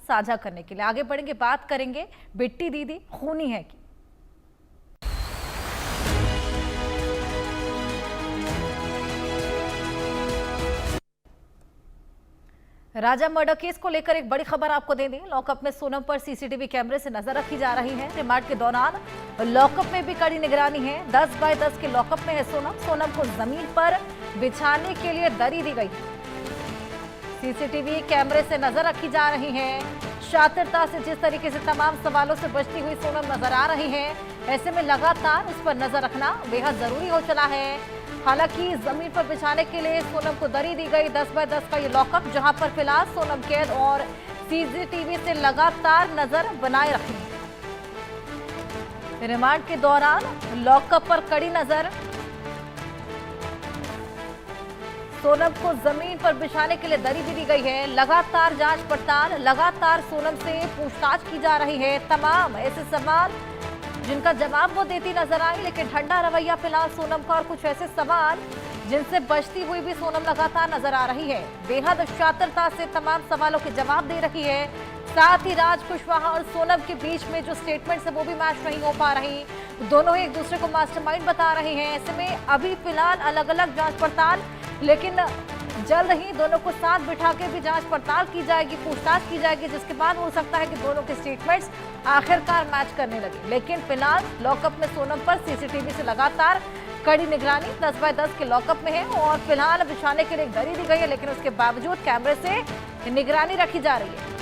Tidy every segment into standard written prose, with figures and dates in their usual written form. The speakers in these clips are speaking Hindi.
साझा करने के लिए। आगे बढ़ेंगे, बात करेंगे बिट्टी दीदी खूनी है की। राजा मर्डर केस को लेकर एक बड़ी खबर आपको दे दें। लॉकअप में सोनम पर सीसीटीवी कैमरे से नजर रखी जा रही है। रिमांड के दौरान लॉकअप में भी कड़ी निगरानी है। 10 बाय 10 के लॉकअप में है सोनम। सोनम को जमीन पर बिछाने के लिए दरी दी गई। सीसीटीवी कैमरे से नजर रखी जा रही है। शातिरता से जिस तरीके से तमाम सवालों से बचती हुई सोनम नजर आ रही है, ऐसे में लगातार उस पर नजर रखना बेहद जरूरी हो चला है। हालांकि जमीन पर बिछाने के लिए सोनम को दरी दी गई। 10 बाय 10 का ये लॉकअप, जहां पर फिलहाल सोनम कैद और सीसीटीवी से लगातार नजर बनाए रखी। रिमांड के दौरान लॉकअप पर कड़ी नजर। सोनम को जमीन पर बिछाने के लिए दरी भी दी गई है। लगातार जांच पड़ताल, लगातार सोनम से पूछताछ की जा रही है। तमाम ऐसे सवाल जिनका जवाब वो देती नजर आई, लेकिन ठंडा रवैया फिलहाल सोनम का और कुछ ऐसे सवाल जिनसे बचती हुई भी सोनम लगातार नजर आ रही है। बेहद शातिरता से तमाम सवालों के जवाब दे रही है। साथ ही राज कुशवाहा और सोनम के बीच में जो स्टेटमेंट्स है वो भी मैच नहीं हो पा रही। दोनों ही एक दूसरे को मास्टरमाइंड बता रहे हैं। ऐसे में अभी फिलहाल अलग अलग जांच पड़ताल, लेकिन जल्द ही दोनों को साथ बिठा के भी जांच पड़ताल की जाएगी, पूछताछ की जाएगी, जिसके बाद हो सकता है कि दोनों के स्टेटमेंट्स आखिरकार मैच करने लगे। लेकिन फिलहाल लॉकअप में सोनम पर सीसीटीवी से लगातार कड़ी निगरानी 10 बाय 10 के लॉकअप में है और फिलहाल बिछाने के लिए एक दरी दी गई है, लेकिन उसके बावजूद कैमरे से निगरानी रखी जा रही है।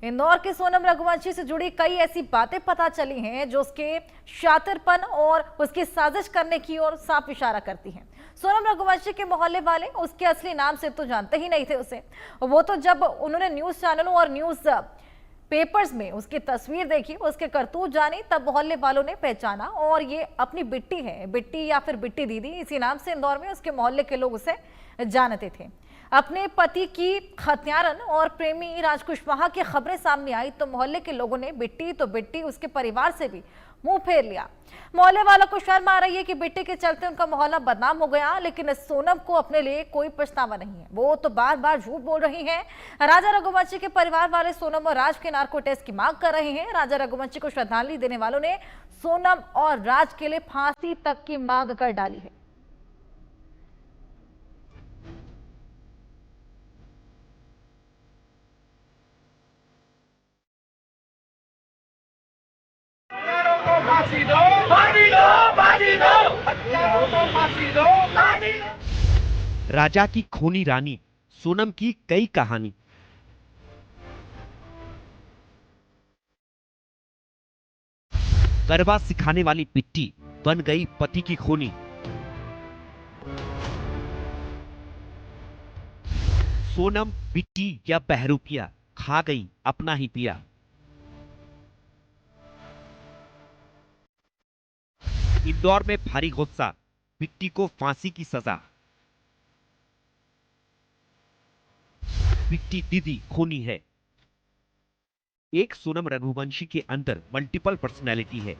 इंदौर के सोनम रघुवंशी से जुड़ी कई ऐसी बातें पता चली हैं जो उसके शातिरपन और उसकी साजिश करने की ओर साफ इशारा करती हैं। सोनम रघुवंशी के मोहल्ले वाले उसके असली नाम से तो जानते ही नहीं थे उसे। वो तो जब उन्होंने न्यूज चैनलों और न्यूज पेपर्स में उसकी तस्वीर देखी, उसके करतूत जानी, तब मोहल्ले वालों ने पहचाना और ये अपनी बिट्टी है। बिट्टी या फिर बिट्टी दीदी, इसी नाम से इंदौर में उसके मोहल्ले के लोग उसे जानते थे। अपने पति की हत्यारन और प्रेमी राज कुशवाहा की खबरें सामने आई तो मोहल्ले के लोगों ने बिट्टी तो बिट्टी, उसके परिवार से भी मुंह फेर लिया। मोहल्ले वालों को शर्म आ रही है कि बिट्टी के चलते उनका मोहल्ला बदनाम हो गया, लेकिन सोनम को अपने लिए कोई पछतावा नहीं है। वो तो बार बार झूठ बोल रही है। राजा रघुवंशी के परिवार वाले सोनम और राज के नार्को टेस्ट की मांग कर रहे हैं। राजा रघुवंशी को श्रद्धांजलि देने वालों ने सोनम और राज के लिए फांसी तक की मांग कर डाली है। राजा की खूनी रानी सोनम की कई कहानी। गरबा सिखाने वाली बिट्टी बन गई पति की खूनी। सोनम बिट्टी या बहरूपिया, खा गई अपना ही पिया। इंदौर में भारी गुस्सा, बिट्टी को फांसी की सजा। बिट्टी दीदी खूनी है। एक सोनम रघुवंशी के अंदर मल्टीपल पर्सनैलिटी है।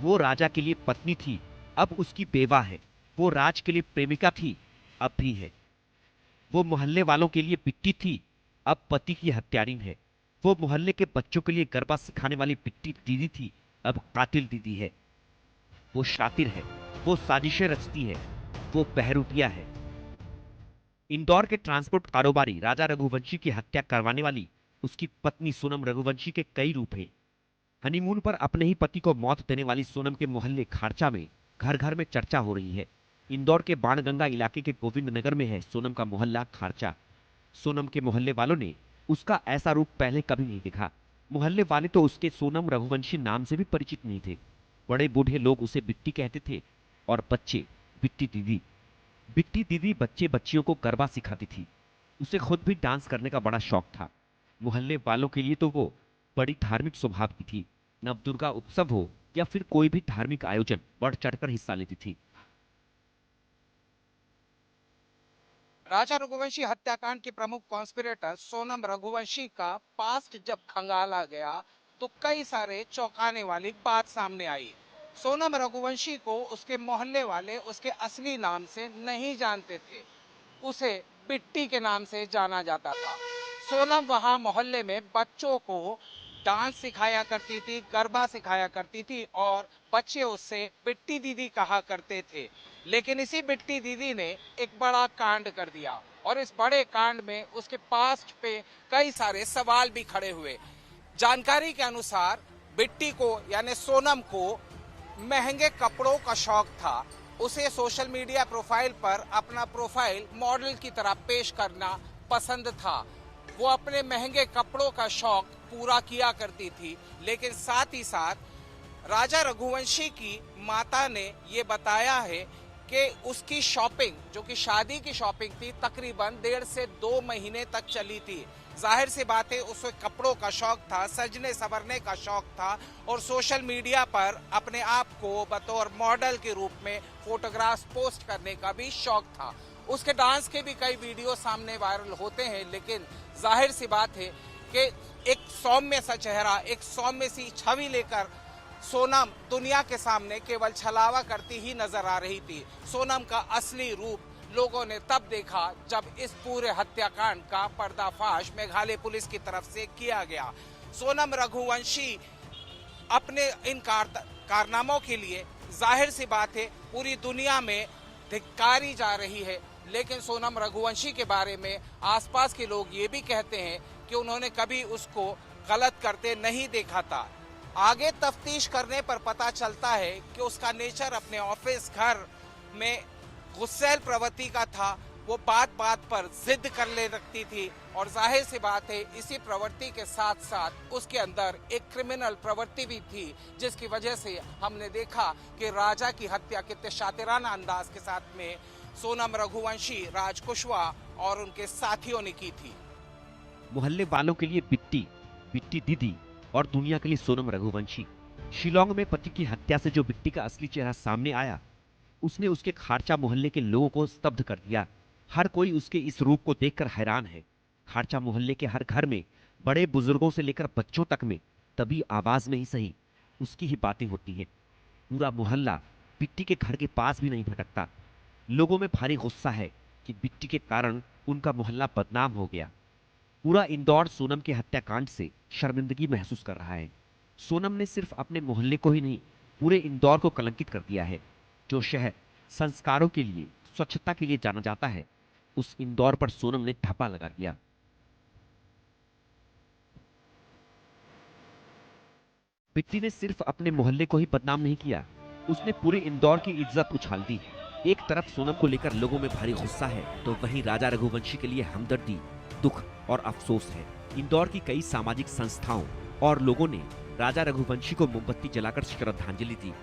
वो राजा के लिए पत्नी थी, अब उसकी बेवा है। वो राज के लिए प्रेमिका थी, अब भी है। वो मोहल्ले वालों के लिए बिट्टी थी, अब पति की हत्यारिन है। वो मोहल्ले के बच्चों के लिए गरबा सिखाने वाली बिट्टी दीदी थी, अब कातिल दीदी है। वो शातिर है, वो साजिशें रचती है, वो बहरूपिया है। इंदौर के ट्रांसपोर्ट कारोबारी राजा रघुवंशी की हत्या करवाने वाली उसकी पत्नी सोनम रघुवंशी के कई रूप हैं। हनीमून पर अपने ही पति को मौत देने वाली सोनम के मोहल्ले खारचा में घर घर में चर्चा हो रही है। इंदौर के बाणगंगा इलाके के गोविंद नगर में है सोनम का मोहल्ला खारचा। सोनम के मोहल्ले वालों ने उसका ऐसा रूप पहले कभी नहीं देखा। मोहल्ले वाले तो उसके सोनम रघुवंशी नाम से भी परिचित नहीं थे। बड़े बूढ़े लोग उसे बिट्टी कहते थे और बच्चे बिट्टी दीदी। बिट्टी दीदी बच्चे बच्चियों को गरबा सिखाती थी। उसे खुद भी डांस करने का बड़ा शौक था। मोहल्ले वालों के लिए तो वो बड़ी धार्मिक स्वभाव की थी। नवदुर्गा उत्सव हो या फिर कोई भी धार्मिक आयोजन, बढ़ चढ़कर हिस्सा लेती थी। राजा रघुवंशी हत्याकांड की प्रमुख कॉन्स्पिरेटर सोनम रघुवंशी का पास्ट जब खंगाला गया तो कई सारे चौंकाने वाली बात सामने आई। सोनम रघुवंशी को उसके मोहल्ले वाले उसके असली नाम से नहीं जानते थे। उसे बिट्टी के नाम से जाना जाता था। सोनम वहां मोहल्ले में बच्चों को डांस सिखाया करती थी, गरबा सिखाया करती थी और बच्चे उससे बिट्टी दीदी कहा करते थे। लेकिन इसी बिट्टी दीदी ने एक बड़ा कांड कर दिया और इस बड़े कांड में उसके पास्ट पे कई सारे सवाल भी खड़े हुए। जानकारी के अनुसार बिट्टी को यानी सोनम को महंगे कपड़ों का शौक था। उसे सोशल मीडिया प्रोफाइल पर अपना प्रोफाइल मॉडल की तरह पेश करना पसंद था। वो अपने महंगे कपड़ों का शौक पूरा किया करती थी, लेकिन साथ ही साथ राजा रघुवंशी की माता ने ये बताया है कि उसकी शॉपिंग, जो कि शादी की शॉपिंग थी, तकरीबन 1.5 से 2 महीने तक चली थी। जाहिर सी बात है उसे कपड़ों का शौक था, सजने संवरने का शौक था और सोशल मीडिया पर अपने आप को बतौर मॉडल के रूप में फोटोग्राफ्स पोस्ट करने का भी शौक था। उसके डांस के भी कई वीडियो सामने वायरल होते हैं, लेकिन जाहिर सी बात है कि एक सौम्य सा चेहरा, एक सौम्य सी छवि लेकर सोनम दुनिया के सामने केवल छलावा करती ही नजर आ रही थी। सोनम का असली रूप लोगों ने तब देखा जब इस पूरे हत्याकांड का पर्दाफाश मेघालय पुलिस की तरफ से किया गया। सोनम रघुवंशी अपने इन कारनामों के लिए जाहिर सी बात है पूरी दुनिया में धिक्कारी जा रही है, लेकिन सोनम रघुवंशी के बारे में आसपास के लोग ये भी कहते हैं कि उन्होंने कभी उसको गलत करते नहीं देखा था। आगे तफ्तीश करने पर पता चलता है कि उसका नेचर अपने ऑफिस, घर में गुस्सैल प्रवृत्ति का था। वो बात बात पर जिद कर ले रखती थी और जाहिर सी बात है इसी प्रवृत्ति के साथ साथ उसके अंदर एक क्रिमिनल प्रवृत्ति भी थी, जिसकी वजह से हमने देखा कि राजा की हत्या कितने शातिराना अंदाज के साथ में सोनम रघुवंशी, राज कुशवाहा और उनके साथियों ने की थी। मोहल्ले वालों के लिए बिट्टी, बिट्टी दीदी और दुनिया के लिए सोनम रघुवंशी। शिलोंग में पति की हत्या से जो बिट्टी का असली चेहरा सामने आया, उसने उसके खारचा मोहल्ले के लोगों को स्तब्ध कर दिया। हर कोई उसके इस रूप को देखकर हैरान है। खारचा मोहल्ले के हर घर में, बड़े बुजुर्गों से लेकर बच्चों तक में, तभी आवाज में ही सही उसकी ही बातें होती हैं। पूरा मोहल्ला बिट्टी के घर के पास भी नहीं भटकता। लोगों में भारी गुस्सा है कि बिट्टी के कारण उनका मोहल्ला बदनाम हो गया। पूरा इंदौर सोनम के हत्याकांड से शर्मिंदगी महसूस कर रहा है। सोनम ने सिर्फ अपने मोहल्ले को ही नहीं, पूरे इंदौर को कलंकित कर दिया है। जो शहर संस्कारों के लिए, स्वच्छता के लिए जाना जाता है, उस इंदौर पर सोनम ने ठप्पा लगा दिया। बिट्टी ने सिर्फ अपने मोहल्ले को ही बदनाम नहीं किया, उसने पूरे इंदौर की इज्जत उछाल दी। एक तरफ सोनम को लेकर लोगों में भारी गुस्सा है, तो वहीं राजा रघुवंशी के लिए हमदर्दी, दुख और अफसोस है। इंदौर की कई सामाजिक संस्थाओं और लोगों ने राजा रघुवंशी को मोमबत्ती जलाकर श्रद्धांजलि दी।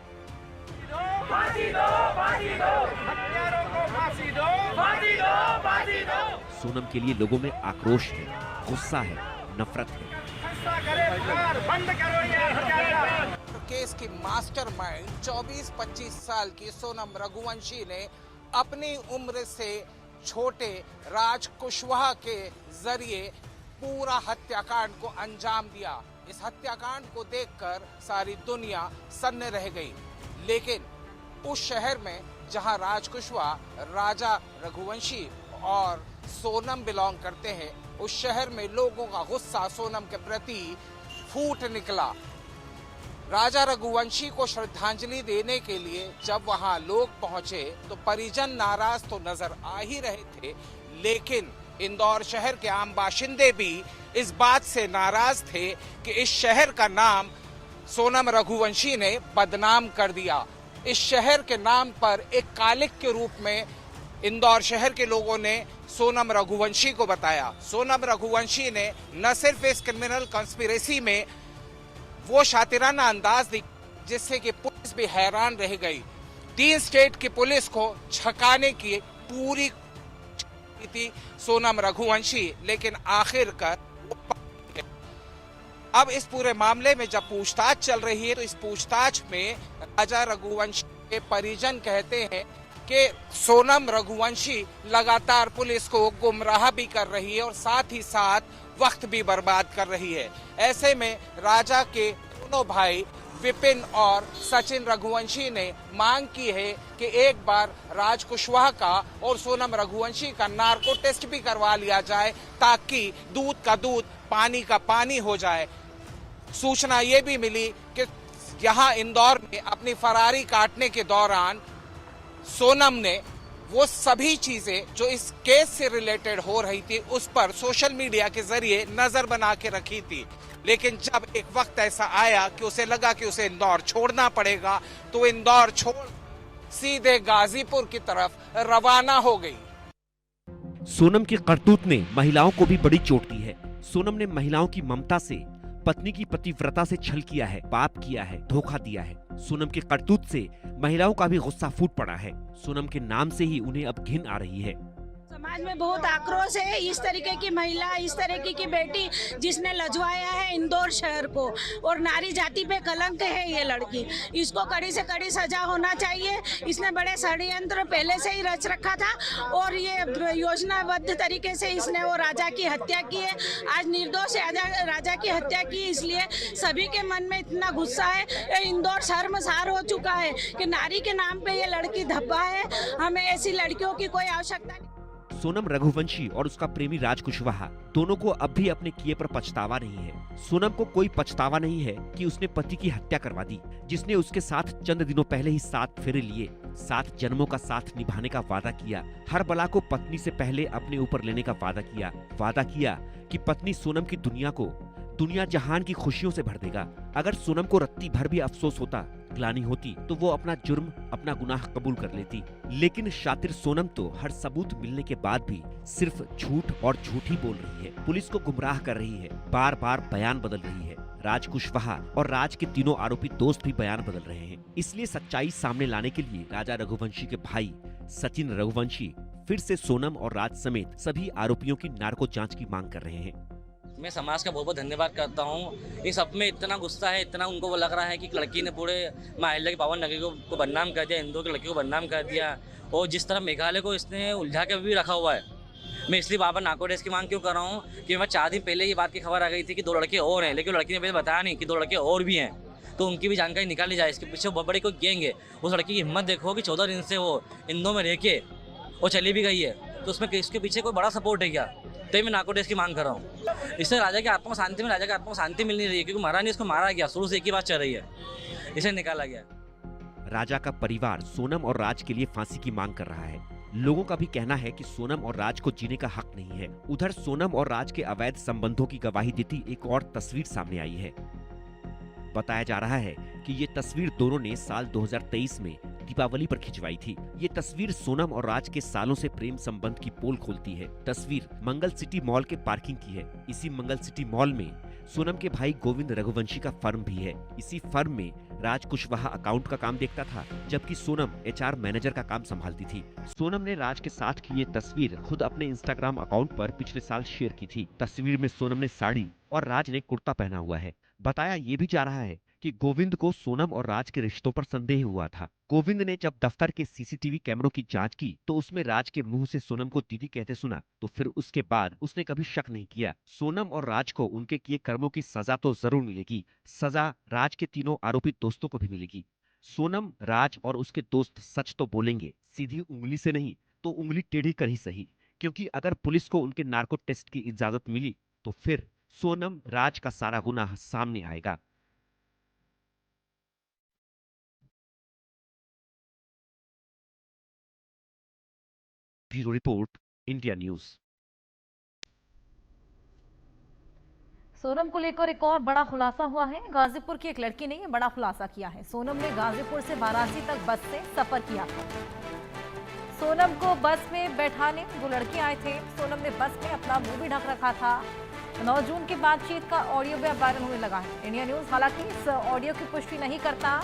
फांसी दो, फांसी दो, हत्यारों को फांसी दो, फांसी दो, फांसी दो। सोनम के लिए लोगों में आक्रोश है, गुस्सा है, नफरत है। बंद करो ये हत्यारा। केस की मास्टरमाइंड 24-25 साल की सोनम रघुवंशी ने अपनी उम्र से छोटे राज कुशवाहा के जरिए पूरा हत्याकांड को अंजाम दिया। इस हत्याकांड को देखकर सारी दुनिया सन्न रह गई, लेकिन उस शहर में जहां राज कुशवाहा, राजा रघुवंशी और सोनम बिलोंग करते हैं, उस शहर में लोगों का गुस्सा सोनम के प्रति फूट निकला। राजा रघुवंशी को श्रद्धांजलि देने के लिए जब वहां लोग पहुंचे तो परिजन नाराज तो नजर आ ही रहे थे, लेकिन इंदौर शहर के आम बाशिंदे भी इस बात से नाराज थे कि इस शहर का नाम सोनम रघुवंशी ने बदनाम कर दिया। इस शहर के नाम पर एक कालिक के रूप में इंदौर शहर के लोगों ने सोनम रघुवंशी को बताया। सोनम रघुवंशी ने न सिर्फ इस क्रिमिनल कॉन्स्पिरेसी में वो शातिराना अंदाज दी जिससे कि पुलिस भी हैरान रह गई। 3 स्टेट की पुलिस को छकाने की पूरी थी सोनम रघुवंशी, लेकिन आखिरकार अब इस पूरे मामले में जब पूछताछ चल रही है तो इस पूछताछ में राजा रघुवंशी के परिजन कहते हैं कि सोनम रघुवंशी लगातार पुलिस को गुमराह भी कर रही है और साथ ही साथ वक्त भी बर्बाद कर रही है। ऐसे में राजा के दोनों भाई विपिन और सचिन रघुवंशी ने मांग की है कि एक बार राज कुशवाहा का और सोनम रघुवंशी का नार्को टेस्ट भी करवा लिया जाए, ताकि दूध का दूध पानी का पानी हो जाए। सूचना ये भी मिली कि यहाँ इंदौर में अपनी फरारी काटने के दौरान सोनम ने वो सभी चीजें जो इस केस से रिलेटेड हो रही थी उस पर सोशल मीडिया के जरिए नजर बना के रखी थी, लेकिन जब एक वक्त ऐसा आया कि उसे लगा कि उसे इंदौर छोड़ना पड़ेगा, तो इंदौर छोड़ सीधे गाजीपुर की तरफ रवाना हो गई। सोनम की करतूत ने महिलाओं को भी बड़ी चोट दी है। सोनम ने महिलाओं की ममता से, पत्नी की पतिव्रता से छल किया है, पाप किया है, धोखा दिया है। सोनम की करतूत से महिलाओं का भी गुस्सा फूट पड़ा है। सोनम के नाम से ही उन्हें अब घिन आ रही है। समाज में बहुत आक्रोश है। इस तरीके की महिला, इस तरीके की बेटी जिसने लजवाया है इंदौर शहर को, और नारी जाति पे कलंक है ये लड़की। इसको कड़ी से कड़ी सजा होना चाहिए। इसने बड़े षड्यंत्र पहले से ही रच रखा था और ये योजनाबद्ध तरीके से इसने वो राजा की हत्या की है। आज निर्दोष राजा की हत्या की, इसलिए सभी के मन में इतना गुस्सा है। ये इंदौर शर्मसार हो चुका है कि नारी के नाम पे ये लड़की धब्बा है। हमें ऐसी लड़कियों की कोई आवश्यकता नहीं। सोनम रघुवंशी और उसका प्रेमी राज कुशवाहा दोनों को अब भी अपने किए पर पछतावा नहीं है। सोनम को कोई पछतावा नहीं है कि उसने पति की हत्या करवा दी, जिसने उसके साथ चंद दिनों पहले ही 7 फेरे लिए, 7 जन्मों का साथ निभाने का वादा किया, हर बला को पत्नी से पहले अपने ऊपर लेने का वादा किया कि पत्नी सोनम की दुनिया जहान की खुशियों से भर देगा। अगर सोनम को रत्ती भर भी अफसोस होता, ग्लानि होती, तो वो अपना जुर्म, अपना गुनाह कबूल कर लेती। लेकिन शातिर सोनम तो हर सबूत मिलने के बाद भी सिर्फ झूठ और झूठ ही बोल रही है, पुलिस को गुमराह कर रही है, बार बार बयान बदल रही है। राज कुशवाहा और राज के तीनों आरोपी दोस्त भी बयान बदल रहे हैं। इसलिए सच्चाई सामने लाने के लिए राजा रघुवंशी के भाई सचिन रघुवंशी फिर से सोनम और राज समेत सभी आरोपियों की नार्को जांच की मांग कर रहे हैं। मैं समाज का बहुत बहुत धन्यवाद करता हूँ। इस सब में इतना गुस्सा है, इतना उनको वो लग रहा है कि लड़की ने पूरे माहिला की पावन नगरी को बदनाम कर दिया, इंदौर की लड़की को बदनाम कर दिया, और जिस तरह मेघालय को इसने उलझा के भी रखा हुआ है। मैं इसलिए बार बार नार्को टेस्ट की मांग क्यों कर रहा हूँ कि मैं 4 दिन पहले ये बात की खबर आ गई थी कि 2 लड़के और हैं, लेकिन लड़की ने पहले बताया नहीं कि 2 लड़के और भी हैं, तो उनकी भी जानकारी निकाली जाए। इसके पीछे बहुत बड़ी कोई गैंग है। उस लड़की की हिम्मत देखो कि 14 दिन से वो इंदौर में रह के वो चली भी गई है, तो उसमें इसके पीछे कोई बड़ा सपोर्ट है क्या? तो मैं नार्को टेस्ट की मांग कर रहा हूँ। इससे राजा की आत्मा को शांति में, राजा की आत्मा को शांति मिल नहीं रही है, क्योंकि महारानी इसको मारा गया, शुरू से एक ही बात चल रही है, इसे निकाला गया। राजा का परिवार सोनम और राज के लिए फांसी की मांग कर रहा है। लोगों का भी कहना है कि सोनम और राज को जीने का हक नहीं है। उधर सोनम और राज के अवैध संबंधों की गवाही देती एक और तस्वीर सामने आई है। बताया जा रहा है कि ये तस्वीर दोनों ने साल 2023 में दीपावली पर खिंचवाई थी। ये तस्वीर सोनम और राज के सालों से प्रेम संबंध की पोल खोलती है। तस्वीर मंगल सिटी मॉल के पार्किंग की है। इसी मंगल सिटी मॉल में सोनम के भाई गोविंद रघुवंशी का फर्म भी है। इसी फर्म में राज कुशवाहा अकाउंट का काम देखता था, जबकि सोनम HR मैनेजर का काम संभालती थी। सोनम ने राज के साथ की ये तस्वीर खुद अपने इंस्टाग्राम अकाउंट पर पिछले साल शेयर की थी। तस्वीर में सोनम ने साड़ी और राज ने कुर्ता पहना हुआ है। बताया ये भी जा रहा है कि गोविंद को सोनम और राज के रिश्तों पर संदेह हुआ था। गोविंद ने जब दफ्तर के CCTV कैमरों की जांच की तो उसमें राज के मुंह से सोनम को दीदी कहते सुना, तो फिर उसके बाद उसने कभी शक नहीं किया। सोनम और राज को उनके किए कर्मों की सजा तो जरूर मिलेगी। सजा राज के तीनों आरोपी दोस्तों को भी मिलेगी। सोनम, राज और उसके दोस्त सच तो बोलेंगे, सीधी उंगली से नहीं तो उंगली टेढ़ी कर ही सही, क्योंकि अगर पुलिस को उनके नार्को टेस्ट की इजाजत मिली तो फिर सोनम, राज का सारा गुनाह सामने आएगा। Bureau report, India news. Sonam को लेकर एक और बड़ा खुलासा हुआ है। गाजीपुर की एक लड़की ने ये बड़ा खुलासा किया है। सोनम ने गाजीपुर से वाराणसी तक बस से सफर किया था। सोनम को बस में बैठाने 2 लड़के आए थे। सोनम ने बस में अपना मुंह भी ढक रखा था। 9 जून की बातचीत का ऑडियो भी वायरल होने लगा है। इंडिया न्यूज हालांकि इस ऑडियो की पुष्टि नहीं करता।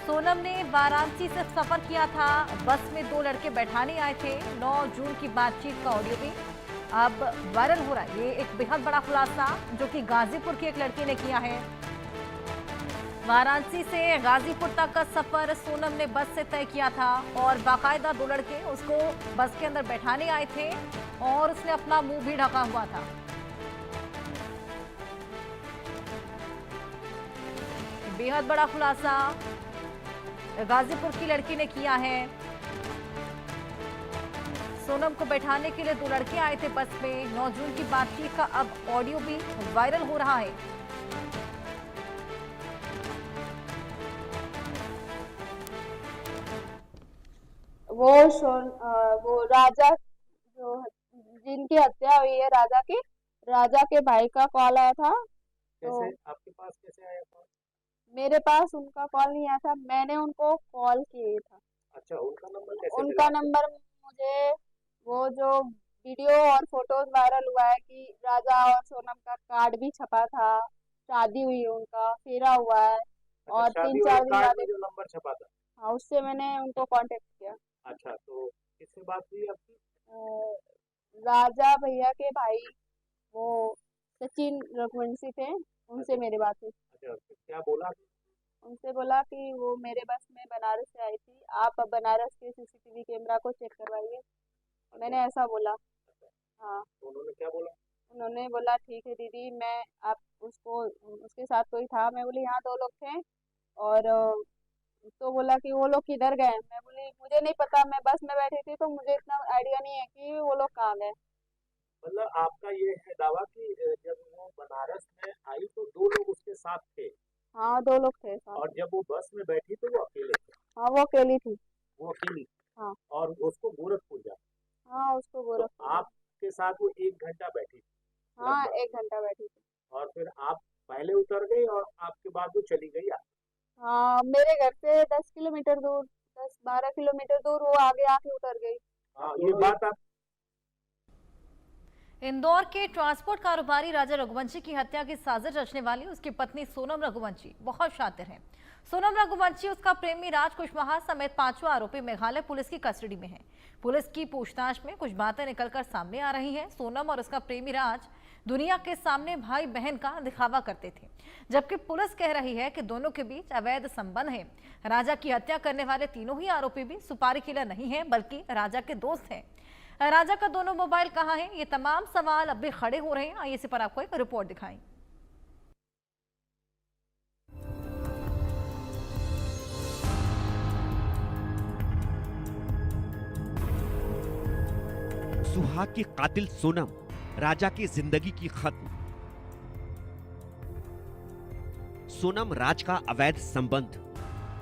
सोनम ने वाराणसी से सफर किया था, बस में 2 लड़के बैठाने आए थे। 9 जून की बातचीत का ऑडियो भी अब वायरल हो रहा है। ये एक बेहद बड़ा खुलासा जो कि गाजीपुर की एक लड़की ने किया है। वाराणसी से गाजीपुर तक का सफर सोनम ने बस से तय किया था और बाकायदा 2 लड़के उसको बस के अंदर बैठाने आए थे और उसने अपना मुंह भी ढका हुआ था। बेहद बड़ा खुलासा गाजीपुर की लड़की ने किया है। सोनम को बैठाने के लिए 2 लड़के आए थे बस में। 9 जून की बातचीत का अब ऑडियो भी वायरल हो रहा है। वो राजा जो जिनकी हत्या हुई है राजा के भाई का कॉल आया था। तो आपके पास कैसे आया कॉल? मेरे पास उनका कॉल नहीं आया था, मैंने उनको कॉल किया था। अच्छा, उनका नंबर कैसे उनका मिला? नंबर मुझे वो जो वीडियो और फोटोज वायरल हुआ है कि राजा और सोनम का कार्ड भी छपा था, शादी हुई है, उनका फेरा हुआ है अच्छा, और शादी 3-4 वाले दिन कार्ड बाद में जो नंबर छपा था। हाँ, उससे मैंने उनको कांटेक्ट किया। अच्छा, तो किससे बात हुई आपकी? राजा भैया के भाई वो सचिन रघुवंशी थे, उनसे मेरी बात हुई। अच्छा, तो क्या बोला? उनसे बोला कि वो मेरे बस में बनारस से आई थी, आप अब बनारस के सीसीटीवी कैमरा को चेक करवाइए। मैंने ऐसा बोला। हाँ, तो उन्होंने क्या बोला? उन्होंने बोला ठीक है दीदी, मैं आप उसको उसके साथ कोई था। मैं बोली हाँ 2 लोग थे। और तो बोला कि वो लोग किधर गए। मैं बोली मुझे नहीं पता, मैं बस में बैठी थी तो मुझे इतना आइडिया नहीं है कि वो लोग कहाँ गए। मतलब आपका ये है दावा कि जब वो बनारस में आई तो 2 लोग उसके साथ थे, हाँ 2 लोग थे साथ। और जब वो बस में बैठी तो वो अकेले थे? हाँ, वो अकेली थी। वो अकेली थी। हाँ। और उसको गोरखपुर जा, हाँ, उसको तो गोरखपुर। आपके साथ वो 1 घंटा बैठी थी? हाँ, लगभग। 1 घंटा बैठी थी। और फिर आप पहले उतर गई और आपके बाद वो चली गई? हाँ, मेरे घर से 10 किलोमीटर दूर, 10-12 किलोमीटर दूर वो आगे आके उतर गई। हाँ, ये बात आप इंदौर के ट्रांसपोर्ट कारोबारी राजा रघुवंशी की हत्या की साजिश रचने वाली उसकी पत्नी सोनम रघुवंशी बहुत शातिर है। सोनम रघुवंशी, उसका प्रेमी राज कुशवाहा समेत 5वां आरोपी मेघालय पुलिस की कस्टडी में है। पुलिस की पूछताछ में कुछ बातें निकलकर सामने आ रही हैं। सोनम और उसका प्रेमी राज दुनिया के सामने भाई बहन का दिखावा करते थे, जबकि पुलिस कह रही है कि दोनों के बीच अवैध संबंध है। राजा की हत्या करने वाले तीनों ही आरोपी भी सुपारी किलर नहीं है, बल्कि राजा के दोस्त हैं। राजा का दोनों मोबाइल कहां है, ये तमाम सवाल अब भी खड़े हो रहे हैं। आइए इसी पर आपको एक रिपोर्ट दिखाएं। सुहाग की कातिल सोनम, राजा की जिंदगी की खत्म। सोनम राज का अवैध संबंध,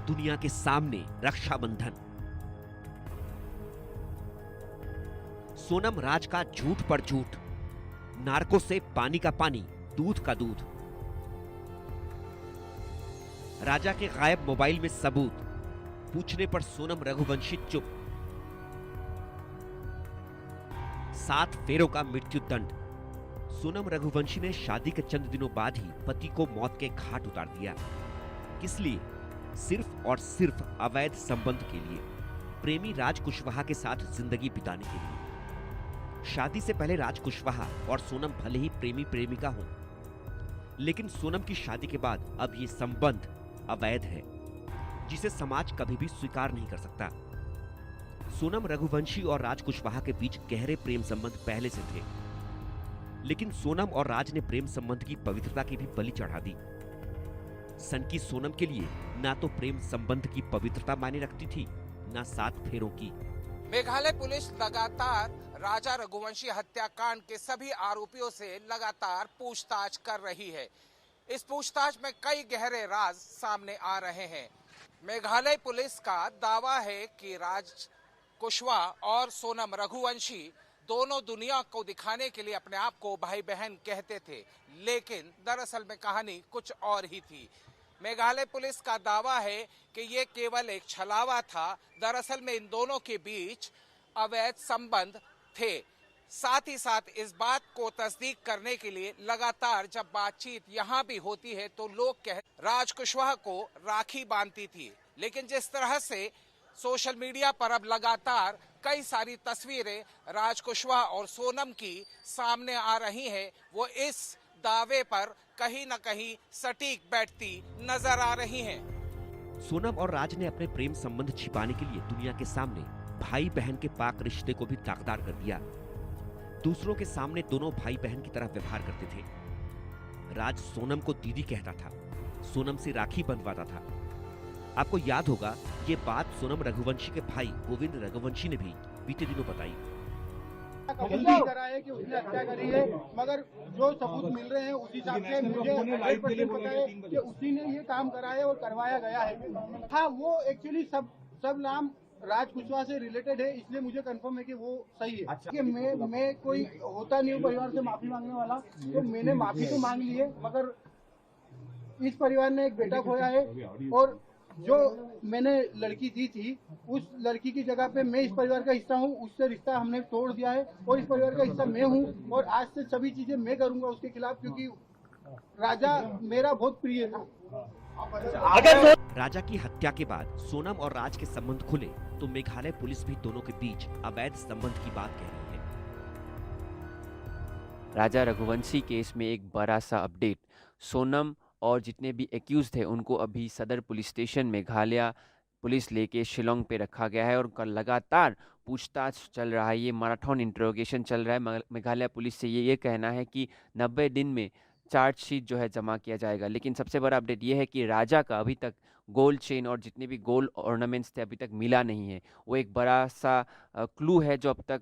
दुनिया के सामने रक्षाबंधन। सोनम राज का झूठ पर झूठ, नार्को से पानी का पानी, दूध का दूध। राजा के गायब मोबाइल में सबूत, पूछने पर सोनम रघुवंशी चुप। 7 फेरों का मृत्यु दंड। सोनम रघुवंशी ने शादी के चंद दिनों बाद ही पति को मौत के घाट उतार दिया। किस लिए? सिर्फ और सिर्फ अवैध संबंध के लिए, प्रेमी राज कुशवाहा के साथ जिंदगी बिताने के लिए। शादी से पहले राज कुशवाहा और सोनम भले ही प्रेमी प्रेमिका हों, लेकिन सोनम की शादी के बाद अब ये संबंध अवैध है, जिसे समाज कभी भी स्वीकार नहीं कर सकता। सोनम रघुवंशी और राज कुशवाहा के बीच गहरे प्रेम संबंध पहले से थे, लेकिन सोनम और राज ने प्रेम संबंध की पवित्रता की भी बलि चढ़ा दी। सनकी सोनम के लिए ना तो प्रेम संबंध की पवित्रता मायने रखती थी, ना 7 फेरों की। मेघालय पुलिस लगातार राजा रघुवंशी हत्याकांड के सभी आरोपियों से लगातार पूछताछ कर रही है। इस पूछताछ में कई गहरे राज सामने आ रहे हैं। मेघालय पुलिस का दावा है कि राज कुशवाहा और सोनम रघुवंशी दोनों दुनिया को दिखाने के लिए अपने आप को भाई बहन कहते थे, लेकिन दरअसल में कहानी कुछ और ही थी। मेघालय पुलिस का दावा है कि ये केवल एक छलावा था। दरअसल में इन दोनों के बीच अवैध संबंध थे। साथ ही साथ इस बात को तस्दीक करने के लिए लगातार जब बातचीत यहाँ भी होती है तो लोग राज कुशवाहा को राखी बांधती थी, लेकिन जिस तरह से सोशल मीडिया पर अब लगातार कई सारी तस्वीरें राज कुशवाहा और सोनम की सामने आ रही हैं, वो इस दावे पर कहीं न कहीं सटीक बैठती नजर आ रही हैं। सोनम और राज ने अपने प्रेम संबंध छिपाने के लिए दुनिया के सामने भाई बहन के पाक रिश्ते को भी दागदार कर दिया। दूसरों के सामने दोनों भाई बहन की तरह व्यवहार करते थे। राज सोनम को दीदी कहता था, सोनम से राखी बंधवाता था। आपको याद होगा ये बात सोनम रघुवंशी के भाई गोविंद रघुवंशी ने भी बीते दिनों बताई। कबूल करा है कि उसने हत्या करी है, मगर जो सबूत मिल रहे हैं उस हिसाब से मुझे 100% पता है कि उसी ने ये काम करा है और करवाया गया है। हाँ, वो एक्चुअली सब नाम राज कुशवाहा से रिलेटेड है, इसलिए मुझे कंफर्म है कि वो सही है। अच्छा। कि मैं कोई होता नहीं हूँ परिवार से माफी मांगने वाला, तो मैंने माफी तो मांग ली है, मगर इस परिवार ने एक बेटा खोया है और जो मैंने लड़की दी थी उस लड़की की जगह पे मैं इस परिवार का हिस्सा हूँ, उससे रिश्ता हमने तोड़ दिया है और इस परिवार का हिस्सा मैं हूँ और आज से सभी चीजें मैं करूंगा उसके खिलाफ, क्योंकि राजा मेरा बहुत प्रिय था। राजा की हत्या के बाद सोनम और राज के संबंध खुले तो मेघालय पुलिस भी दोनों के बीच अवैध संबंध की बात कह रही है। राजा रघुवंशी केस में एक बड़ा सा अपडेट। सोनम और जितने भी एक्यूज थे उनको अभी सदर पुलिस स्टेशन मेघालय पुलिस लेके शिलोंग पे रखा गया है और उनका लगातार पूछताछ चल रहा है। ये मैराथन इंट्रोगेशन चल रहा है। मेघालय पुलिस से ये कहना है कि 90 दिन में चार्जशीट जो है जमा किया जाएगा। लेकिन सबसे बड़ा अपडेट ये है कि राजा का अभी तक गोल्ड चेन और जितने भी गोल्ड ऑर्नामेंट्स थे अभी तक मिला नहीं है। वो एक बड़ा सा क्लू है जो अब तक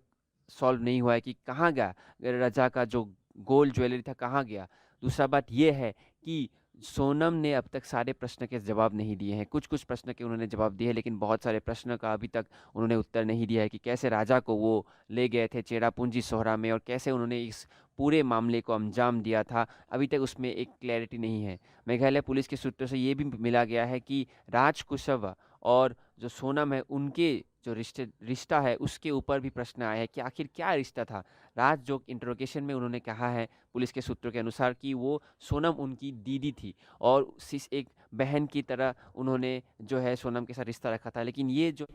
सॉल्व नहीं हुआ है कि कहाँ गया राजा का जो गोल्ड ज्वेलरी था, कहाँ गया। दूसरा बात ये है कि सोनम ने अब तक सारे प्रश्न के जवाब नहीं दिए हैं। कुछ प्रश्न के उन्होंने जवाब दिए हैं, लेकिन बहुत सारे प्रश्न का अभी तक उन्होंने उत्तर नहीं दिया है कि कैसे राजा को वो ले गए थे चेरापूंजी सोहरा में और कैसे उन्होंने इस पूरे मामले को अंजाम दिया था। अभी तक उसमें एक क्लैरिटी नहीं है। मेघालय पुलिस के सूत्रों से ये भी मिला गया है कि राज कुशवाहा और जो सोनम है उनके जो रिश्ता है उसके ऊपर भी प्रश्न आए हैं कि आखिर क्या रिश्ता था। राज जो इंटरोगेशन में उन्होंने कहा है पुलिस के सूत्रों के अनुसार कि वो सोनम उनकी दीदी थी और एक बहन की तरह उन्होंने जो है सोनम के साथ रिश्ता रखा था। लेकिन ये जो